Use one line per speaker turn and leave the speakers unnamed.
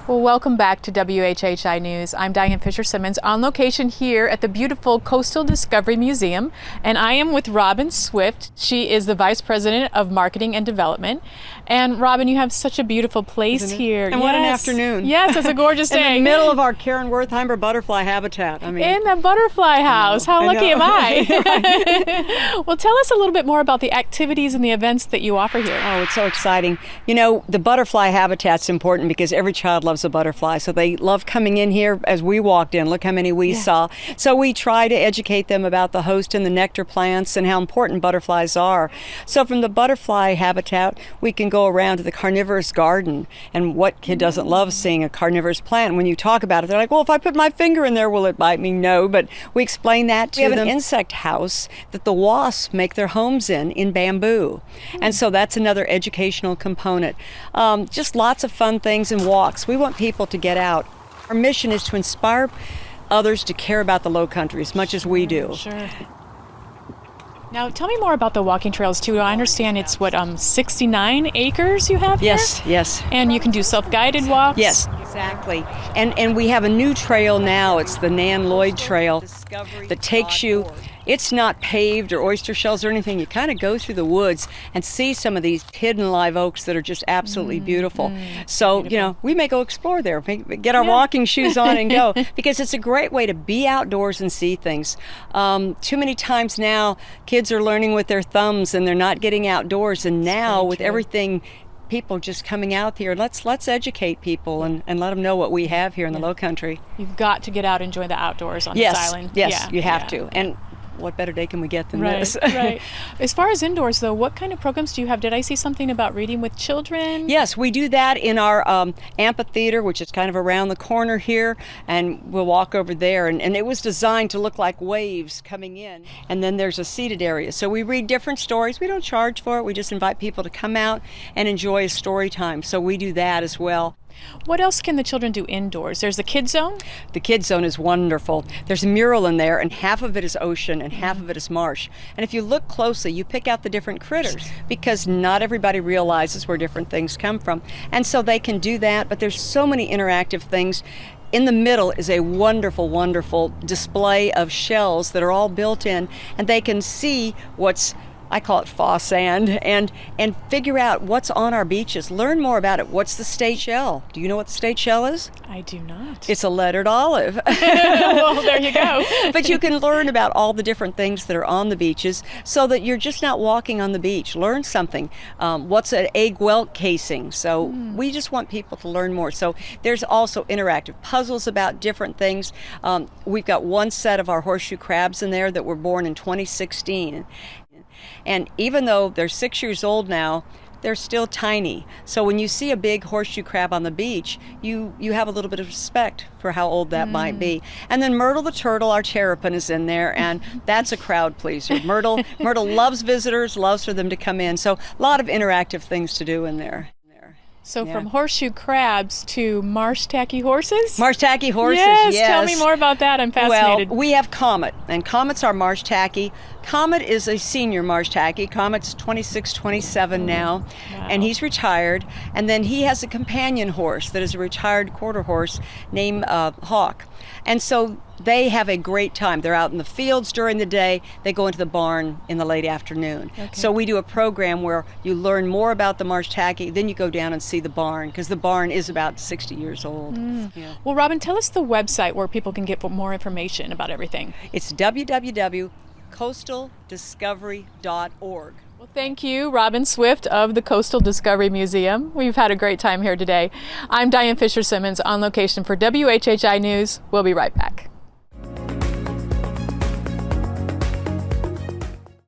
Well, welcome back to WHHI News. I'm Diane Fisher-Simmons on location here at the beautiful Coastal Discovery Museum, and I am with Robyn Swift. She is the Vice President of Marketing and Development. And Robyn, you have such a beautiful place here.
And what an afternoon.
Yes, it's a gorgeous day.
In the middle of our Karen Wertheimer butterfly habitat. I mean,
in the butterfly house. How lucky am I? Well, tell us a little bit more about the activities and the events that you offer here.
Oh, it's so exciting. You know, the butterfly habitat's important because every child loves a butterfly. So they love coming in here. As we walked in, look how many we saw. So we try to educate them about the host and the nectar plants and how important butterflies are. So from the butterfly habitat, we can go around to the carnivorous garden. And what kid doesn't love seeing a carnivorous plant? When you talk about it, they're like, well, if I put my finger in there, will it bite me? No, but we explain that to them. We have an insect house that the wasps make their homes in bamboo. And so that's another educational component. Just lots of fun things and walks. We want people to get out. Our mission is to inspire others to care about the Lowcountry as much as we do.
Sure. Now, tell me more about the walking trails, too. I understand it's, 69 acres you have here?
Yes.
And you can do self-guided walks?
Yes, exactly. And we have a new trail now. It's the Nan Lloyd Trail that takes you. It's not paved or oyster shells or anything. You kind of go through the woods and see some of these hidden live oaks that are just absolutely beautiful. So, you know, we may go explore there, get our walking shoes on and go, because it's a great way to be outdoors and see things. Too many times now, kids are learning with their thumbs and they're not getting outdoors. And now with everything, people just coming out here, let's educate people and let them know what we have here in the Lowcountry.
You've got to get out and enjoy the outdoors on this island.
Yes, you have to. And what better day can we get than this?
Right. As far as indoors, though, what kind of programs do you have? Did I see something about reading with children?
Yes, we do that in our amphitheater, which is kind of around the corner here, and we'll walk over there. And it was designed to look like waves coming in. And then there's a seated area. So we read different stories. We don't charge for it. We just invite people to come out and enjoy a story time. So we do that as well.
What else can the children do indoors? There's the kids zone?
The kids zone is wonderful. There's a mural in there, and half of it is ocean and half of it is marsh. And if you look closely, you pick out the different critters, because not everybody realizes where different things come from. And so they can do that, but there's so many interactive things. In the middle is a wonderful, wonderful display of shells that are all built in, and they can see what's, I call it fall sand, and figure out what's on our beaches. Learn more about it. What's the state shell? Do you know what the state shell is?
I do not.
It's a lettered olive.
Well, there you go.
But you can learn about all the different things that are on the beaches so that you're just not walking on the beach. Learn something. What's an egg welt casing? So we just want people to learn more. So there's also interactive puzzles about different things. We've got one set of our horseshoe crabs in there that were born in 2016. And even though they're 6 years old now, they're still tiny. So when you see a big horseshoe crab on the beach, you have a little bit of respect for how old that might be. And then Myrtle the turtle, our terrapin, is in there, and that's a crowd pleaser. Myrtle loves visitors, loves for them to come in. So a lot of interactive things to do in there.
So from horseshoe crabs to marsh tacky horses?
Marsh tacky horses,
yes. Tell me more about that. I'm fascinated.
Well, we have Comet, and Comet's our marsh tacky. Comet is a senior marsh tacky. Comet's 26, 27 now, and he's retired. And then he has a companion horse that is a retired quarter horse named Hawk. And so they have a great time. They're out in the fields during the day. They go into the barn in the late afternoon. Okay. So we do a program where you learn more about the marsh tacky, then you go down and see the barn, because the barn is about 60 years old. Yeah.
Well, Robyn, tell us the website where people can get more information about everything.
It's www.coastaldiscovery.org.
Well, thank you, Robyn Swift of the Coastal Discovery Museum. We've had a great time here today. I'm Diane Fisher-Simmons on location for WHHI News. We'll be right back.